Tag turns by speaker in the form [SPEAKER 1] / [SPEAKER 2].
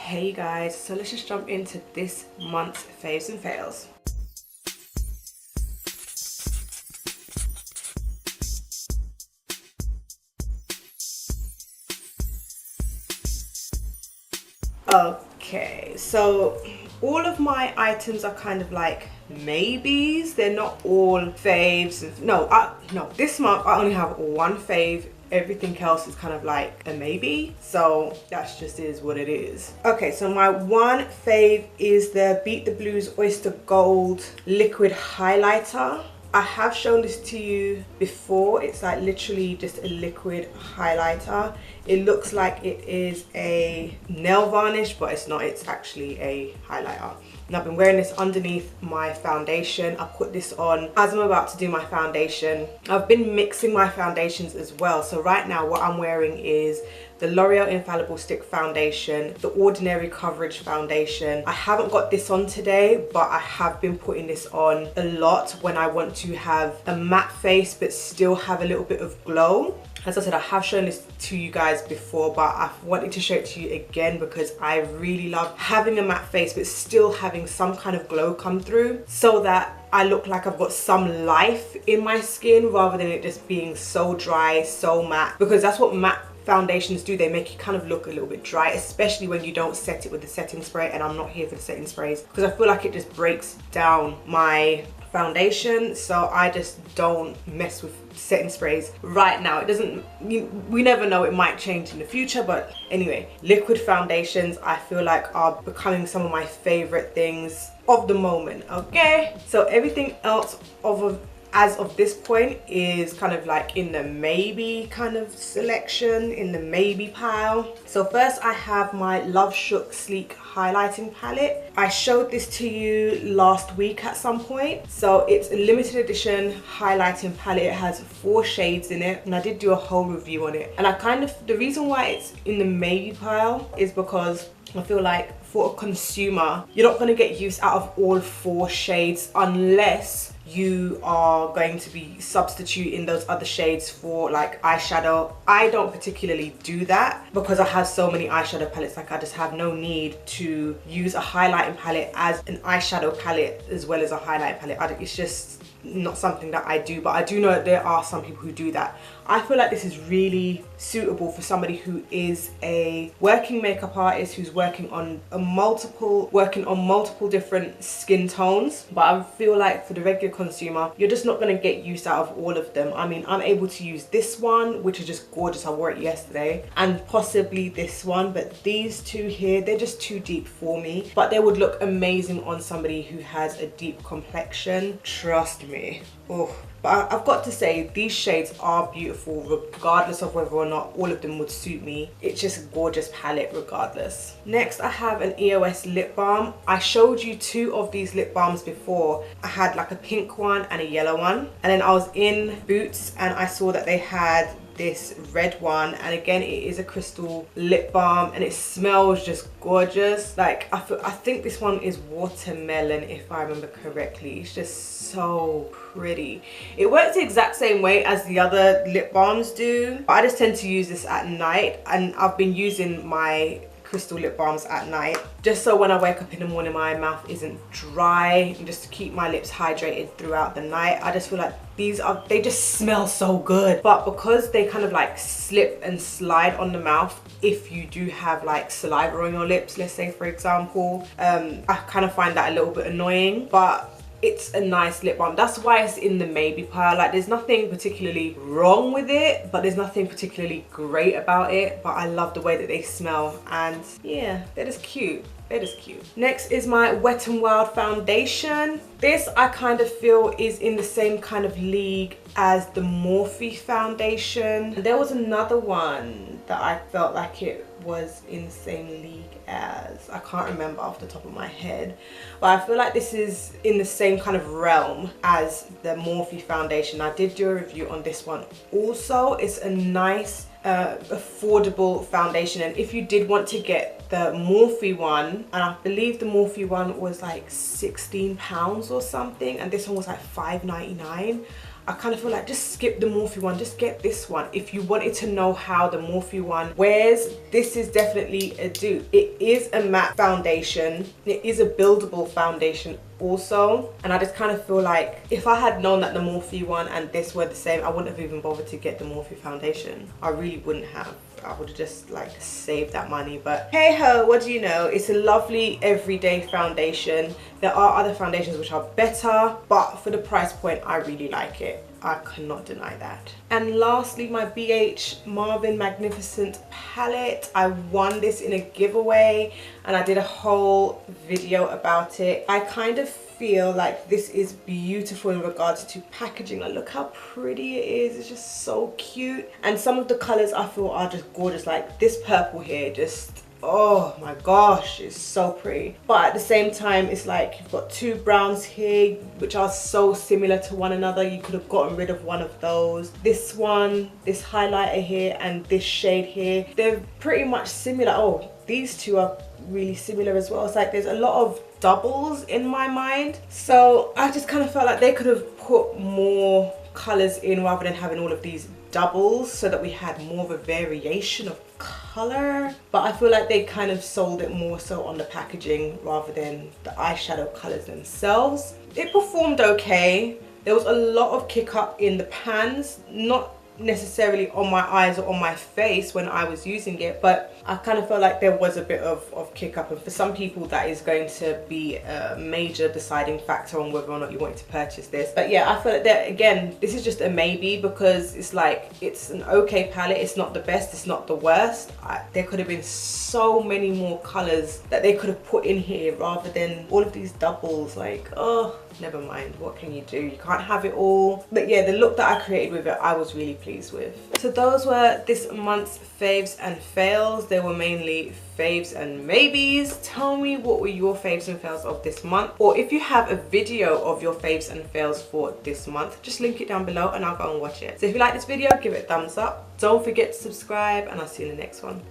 [SPEAKER 1] Hey guys, so let's just jump into this month's faves and fails. Okay, so all of my items are kind of like maybes. They're not all faves. No, this month I only have one fave. Everything else is kind of like a maybe, so that's just is what it is. Okay, so my one fave is the Beat the Blues Oyster Gold liquid highlighter. I have shown this to you before. It's like literally just a liquid highlighter. It looks like it is a nail varnish, but it's not. It's actually a highlighter. And I've been wearing this underneath my foundation. I put this on as I'm about to do my foundation. I've been mixing my foundations as well. So right now what I'm wearing is the L'Oreal Infallible Stick Foundation, the Ordinary Coverage Foundation. I haven't got this on today, but I have been putting this on a lot when I want to have a matte face but still have a little bit of glow. As I said, I have shown this to you guys before, but I wanted to show it to you again because I really love having a matte face but still having some kind of glow come through, so that I look like I've got some life in my skin rather than it just being so dry, so matte, because that's what matte foundations do. They make you kind of look a little bit dry, especially when you don't set it with the setting spray, and I'm not here for the setting sprays because I feel like it just breaks down my foundation, so I just don't mess with setting sprays right now. It doesn't, we never know, it might change in the future, but anyway, liquid foundations I feel like are becoming some of my favorite things of the moment. Okay, so everything else as of this point is kind of like in the maybe kind of selection, in the maybe pile. So first I have my Love Shook Sleek highlighting palette. I showed this to you last week at some point. So it's a limited edition highlighting palette. It has 4 shades in it, and I did do a whole review on it. And the reason why it's in the maybe pile is because I feel like for a consumer, you're not going to get use out of all 4 shades unless you are going to be substituting those other shades for like eyeshadow. I don't particularly do that because I have so many eyeshadow palettes. Like I just have no need to use a highlighting palette as an eyeshadow palette as well as a highlight palette. It's just not something that I do, but I do know that there are some people who do that. I feel like this is really suitable for somebody who is a working makeup artist who's working on multiple different skin tones. But I feel like for the regular consumer, you're just not going to get use out of all of them. I mean, I'm able to use this one, which is just gorgeous. I wore it yesterday, and possibly this one, but these two here, they're just too deep for me, but they would look amazing on somebody who has a deep complexion, trust me. Oh, but I've got to say, these shades are beautiful regardless of whether or not all of them would suit me. It's just a gorgeous palette regardless. Next I have an EOS lip balm. I showed you 2 of these lip balms before. I had like a pink one and a yellow one, and then I was in Boots and I saw that they had this red one, and again it is a crystal lip balm and it smells just gorgeous. Like I think this one is watermelon if I remember correctly. It's just so pretty. It works the exact same way as the other lip balms do, but I just tend to use this at night, and I've been using my crystal lip balms at night just so when I wake up in the morning my mouth isn't dry, and just to keep my lips hydrated throughout the night. I just feel like they just smell so good, but because they kind of like slip and slide on the mouth if you do have like saliva on your lips, let's say for example, I kind of find that a little bit annoying, but it's a nice lip balm. That's why it's in the maybe pile. Like there's nothing particularly wrong with it, but there's nothing particularly great about it, but I love the way that they smell, and yeah, they're just cute. They're just cute. Next is my Wet n Wild foundation. This I kind of feel is in the same kind of league as the Morphe foundation. And there was another one that I felt like it was in the same league as. I can't remember off the top of my head, but I feel like this is in the same kind of realm as the Morphe foundation. I did do a review on this one also. It's a nice affordable foundation, and if you did want to get the Morphe one, and I believe the Morphe one was like £16 or something, and this one was like £5.99. I kind of feel like just skip the Morphe one, just get this one. If you wanted to know how the Morphe one wears, this is definitely a dupe. It is a matte foundation. It is a buildable foundation also, and I just kind of feel like if I had known that the Morphe one and this were the same, I wouldn't have even bothered to get the Morphe foundation. I really wouldn't have. I would have just like saved that money, but hey ho, what do you know? It's a lovely everyday foundation. There are other foundations which are better, but for the price point, I really like it. I cannot deny that. And lastly, my BH Marvin Magnificent palette. I won this in a giveaway and I did a whole video about it. I kind of feel like this is beautiful in regards to packaging. Like, look how pretty it is. It's just so cute. And some of the colors I feel are just gorgeous. Like this purple here, just, oh my gosh, it's so pretty. But at the same time, it's like you've got two browns here which are so similar to one another. You could have gotten rid of one of those. This one, this highlighter here, and this shade here, they're pretty much similar. Oh, these two are really similar as well. It's like there's a lot of doubles in my mind, so I just kind of felt like they could have put more colors in rather than having all of these doubles, so that we had more of a variation of color. But I feel like they kind of sold it more so on the packaging rather than the eyeshadow colors themselves. It performed okay. There was a lot of kick up in the pans, not necessarily on my eyes or on my face when I was using it, but I kind of felt like there was a bit of kick up, and for some people that is going to be a major deciding factor on whether or not you want to purchase this. But yeah, I feel like that again, this is just a maybe, because it's like, it's an okay palette. It's not the best, it's not the worst. There could have been so many more colors that they could have put in here rather than all of these doubles. Like, oh, never mind, what can you do? You can't have it all. But yeah, the look that I created with it, I was really pleased with. So those were this month's faves and fails. They were mainly faves and maybes. Tell me, what were your faves and fails of this month? Or if you have a video of your faves and fails for this month, just link it down below and I'll go and watch it. So if you like this video, give it a thumbs up. Don't forget to subscribe, and I'll see you in the next one.